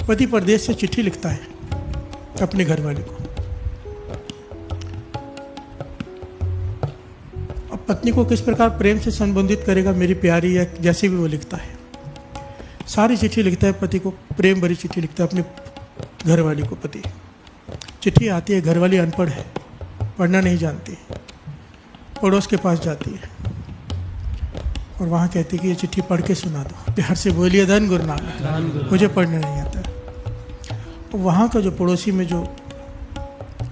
पति परदेश से चिट्ठी लिखता है अपने घरवाले को। अब पत्नी को किस प्रकार प्रेम से संबोधित करेगा, मेरी प्यारी, या जैसे भी वो लिखता है, सारी चिट्ठी लिखता है पति को, प्रेम भरी चिट्ठी लिखता है अपने घरवाली को। पति चिट्ठी आती है, घरवाली अनपढ़ है, पढ़ना नहीं जानती, पड़ोस के पास जाती है और वहाँ कहती है कि ये चिट्ठी पढ़ के सुना दो। प्यार से बोलिए धन गुरु नानक, मुझे पढ़ना नहीं आता। वहाँ का जो पड़ोसी में जो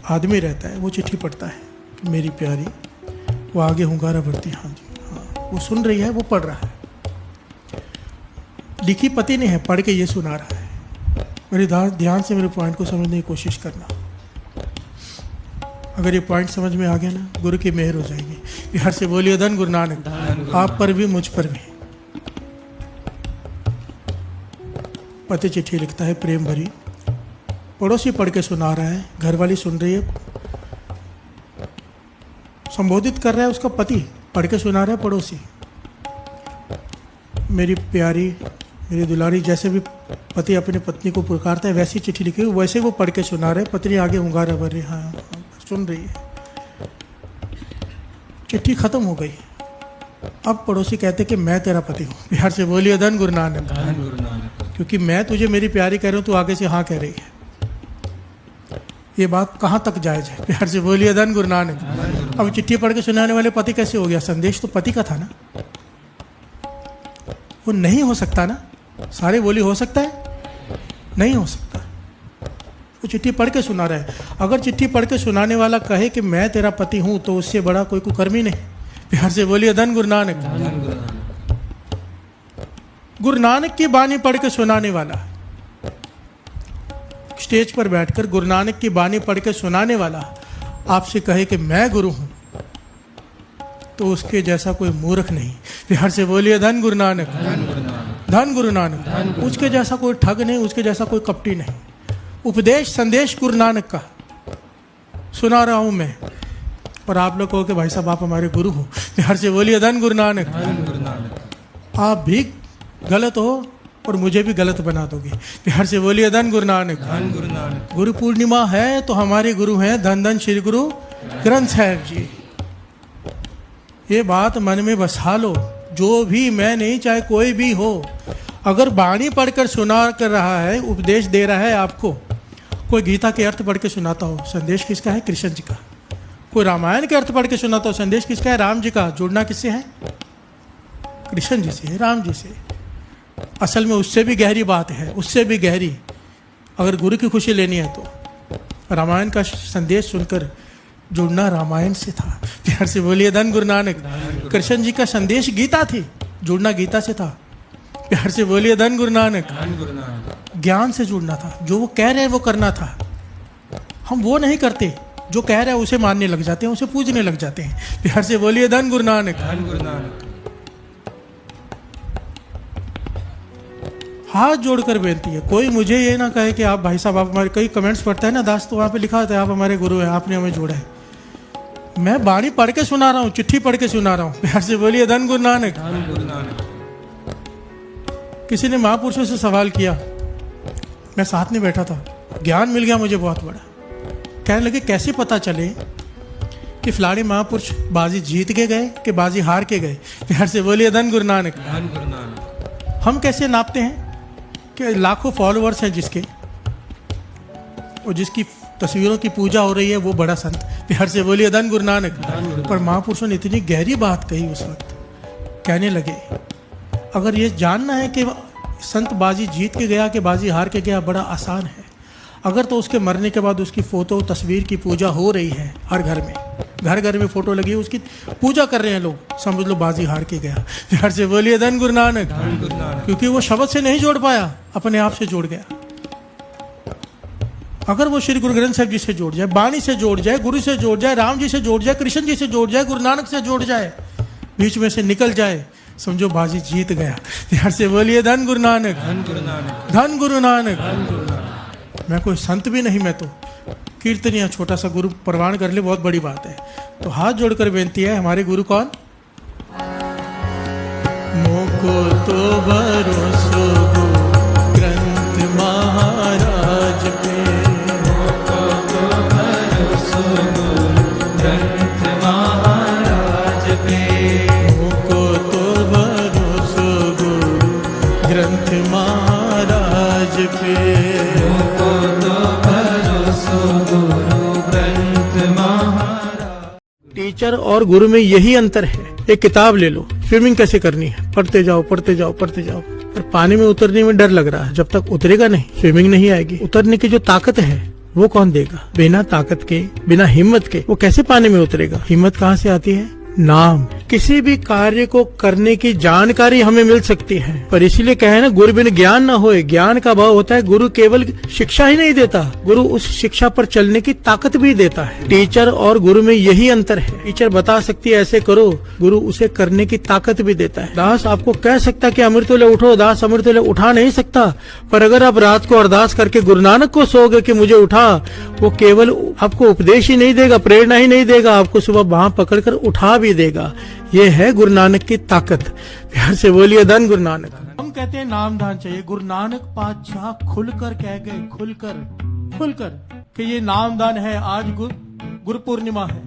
आदमी रहता है वो चिट्ठी पढ़ता है कि मेरी प्यारी, वो आगे हुंगारा भरती, हाँ जी हाँ, वो सुन रही है, वो पढ़ रहा है, लिखी पति ने है, पढ़ के ये सुना रहा है। मेरे ध्यान से मेरे पॉइंट को समझने की कोशिश करना। अगर ये पॉइंट समझ में आ गया ना, गुरु की मेहर हो जाएगी। प्यार से बोलिए धन गुरु नानक, आप पर भी मुझ पर भी। पति चिट्ठी लिखता है प्रेम भरी, पड़ोसी पढ़ के सुना रहा है, घरवाली सुन रही है, संबोधित कर रहा है उसका पति, पढ़ के सुना रहा है पड़ोसी। मेरी प्यारी, मेरी दुलारी, जैसे भी पति अपनी पत्नी को पुकारता है वैसी चिट्ठी लिखी, वैसे वो पढ़ के सुना रहे, पत्नी आगे हुंगारा भर रही, हाँ सुन रही है। चिट्ठी खत्म हो गई। अब पड़ोसी कहते कि मैं तेरा पति हूँ। प्यार से बोलिए धन गुरु नानक, क्योंकि मैं तुझे मेरी प्यारी कह रहा हूँ, तू आगे से हाँ कह रही है। ये बात कहाँ तक जायज है? प्यार से बोलिए धन गुरु नानक। अब चिट्ठी पढ़ के सुनाने वाले पति कैसे हो गया? संदेश तो पति का था ना, वो नहीं हो सकता ना, सारे बोली हो सकता है, नहीं हो सकता। वो चिट्ठी पढ़ के सुना रहा है। अगर चिट्ठी पढ़ के सुनाने वाला कहे कि मैं तेरा पति हूं, तो उससे बड़ा कोई कुकर्मी नहीं। प्यार से बोलिए धन गुरु नानक। गुरु नानक की बानी पढ़ के सुनाने वाला, स्टेज पर बैठकर गुरु नानक की बानी पढ़ के सुनाने वाला आपसे कहे कि मैं गुरु हूं, तो उसके जैसा कोई मूर्ख नहीं। प्यार से बोलिए धन गुरु नानक, धन गुरु नानक। उसके जैसा कोई ठग नहीं, उसके जैसा कोई कपटी नहीं। उपदेश संदेश गुरु नानक का सुना रहा हूं मैं, और आप लोग कहो कि भाई साहब आप हमारे गुरु हो। प्यार से बोलिए धन गुरु नानक। आप भी गलत हो और मुझे भी गलत बना दोगे। प्यार से बोलिए धन गुरु नानक। गुरु पूर्णिमा है तो हमारे गुरु हैं धन धन श्री गुरु ग्रंथ साहिब जी। ये बात मन में बसा लो। जो भी, मैं नहीं, चाहे कोई भी हो, अगर बाणी पढ़कर सुना कर रहा है, उपदेश दे रहा है आपको, कोई गीता के अर्थ पढ़ के सुनाता हो, संदेश किसका है? कृष्ण जी का। कोई रामायण के अर्थ पढ़ के सुनाता हो, संदेश किसका है? राम जी का। जुड़ना किससे है? कृष्ण जी से, राम जी से। असल में उससे भी गहरी बात है, उससे भी गहरी। अगर गुरु की खुशी लेनी है तो रामायण का संदेश सुनकर जुड़ना रामायण से था। प्यार से बोलिए धन गुरु नानक। कृष्ण जी का संदेश गीता थी, जुड़ना गीता से था। प्यार से बोलिए धन गुरु नानक। ज्ञान से जुड़ना था, जो वो कह रहे हैं वो करना था। हम वो नहीं करते, जो कह रहे हैं उसे मानने लग जाते हैं, उसे पूजने लग जाते हैं। प्यार से बोलिए धन गुरु नानक। हाथ जोड़कर बेनती है, कोई मुझे ये ना कहे कि आप भाई साहब आप हमारे, कई कमेंट्स पढ़ता है ना दास, तो वहाँ पे लिखा होता है आप हमारे गुरु हैं, आपने हमें जोड़ा है। मैं बाणी पढ़ के सुना रहा हूँ, चिट्ठी पढ़ के सुना रहा हूँ। प्यार से बोलिए धन गुरु नानक। किसी ने महापुरुषों से सवाल किया, मैं साथ में बैठा था, ज्ञान मिल गया मुझे बहुत बड़ा। कहने लगे कैसे पता चले कि फलाने महापुरुष बाजी जीत के गए कि बाजी हार के गए? प्यार से बोलिए धन गुरु नानक। हम कैसे नापते हैं कि लाखों फॉलोअर्स हैं जिसके, और जिसकी तस्वीरों की पूजा हो रही है वो बड़ा संत? प्यार से बोलिए धन गुरु नानक। पर महापुरुषों ने इतनी गहरी बात कही उस वक्त, कहने लगे अगर ये जानना है कि संत बाजी जीत के गया कि बाजी हार के गया, बड़ा आसान है। अगर तो उसके मरने के बाद उसकी फोटो तस्वीर की पूजा हो रही है, हर घर में, घर घर में फोटो लगी है, उसकी पूजा कर रहे हैं लोग, समझ लो बाजी हार के गया। प्यार से बोलिए धन गुरु नानक। क्योंकि वो शब्द से नहीं जोड़ पाया, अपने आप से जोड़ गया। अगर वो श्री गुरु ग्रंथ साहिब जी से जोड़ जाए, बाणी से जोड़ जाए, गुरु से जोड़ जाए, राम जी से जोड़ जाए, कृष्ण जी से जोड़ जाए, गुरु नानक से जोड़ जाए, बीच में से निकल जाए, समझो बाजी जीत गया। प्यार से बोलिए धन गुरु नानक। धन गुरु नानक। मैं कोई संत भी नहीं, मैं तो कीर्तनिया छोटा सा गुरु प्रवान कर ले, बहुत बड़ी बात है। तो हाथ जोड़कर बेनती है, हमारे गुरु कौन? मोको तो भरोसो ग्रंथ महाराज पे। टीचर और गुरु में यही अंतर है। एक किताब ले लो, स्विमिंग कैसे करनी है, पढ़ते जाओ पढ़ते जाओ पढ़ते जाओ, पर पानी में उतरने में डर लग रहा है। जब तक उतरेगा नहीं, स्विमिंग नहीं आएगी। उतरने की जो ताकत है वो कौन देगा? बिना ताकत के, बिना हिम्मत के वो कैसे पानी में उतरेगा? हिम्मत कहाँ से आती है? नाम। किसी भी कार्य को करने की जानकारी हमें मिल सकती है, पर इसीलिए कहे ना, गुरु बिन ज्ञान न होए। ज्ञान का भाव होता है, गुरु केवल शिक्षा ही नहीं देता, गुरु उस शिक्षा पर चलने की ताकत भी देता है। टीचर और गुरु में यही अंतर है। टीचर बता सकती है ऐसे करो, गुरु उसे करने की ताकत भी देता है। दास आपको कह सकता है कि अमृतोले उठो, दास अमृतोले उठा नहीं सकता, पर अगर आप रात को अरदास करके गुरु नानक को सोओगे कि मुझे उठा, वो केवल आपको उपदेश ही नहीं देगा, प्रेरणा ही नहीं देगा, आपको सुबह बांह पकड़कर उठा भी देगा। ये है गुरु नानक की ताकत। प्यार से बोलिए धन गुरु नानक। हम कहते हैं नामदान चाहिए। गुरु नानक पातशाह खुलकर कह गए, खुलकर कि ये नामदान है। आज गुरु पूर्णिमा है।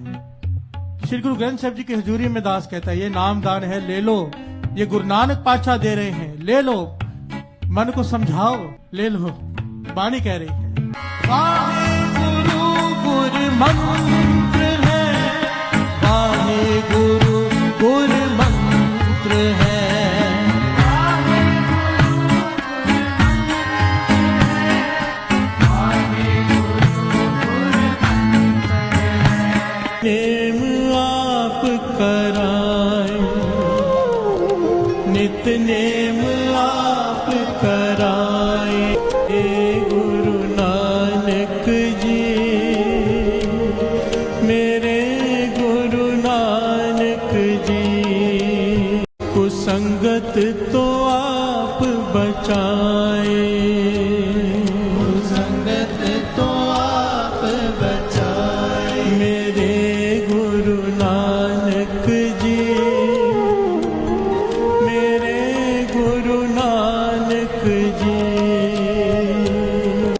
श्री गुरु ग्रंथ साहिब जी की हजूरी में दास कहता है, ये नामदान है, ले लो। ये गुरु नानक पातशाह दे रहे हैं, ले लो। मन को समझाओ, ले लो। वाणी कह रही है, वाहे गुरु मंत्र है, वाहे गुरु मंत्र है। नेम आप कराए, नित नेम आप कराए, गुरु नानक जी, मेरे गुरु नानक जी। कुसंगत तो आप बचाए,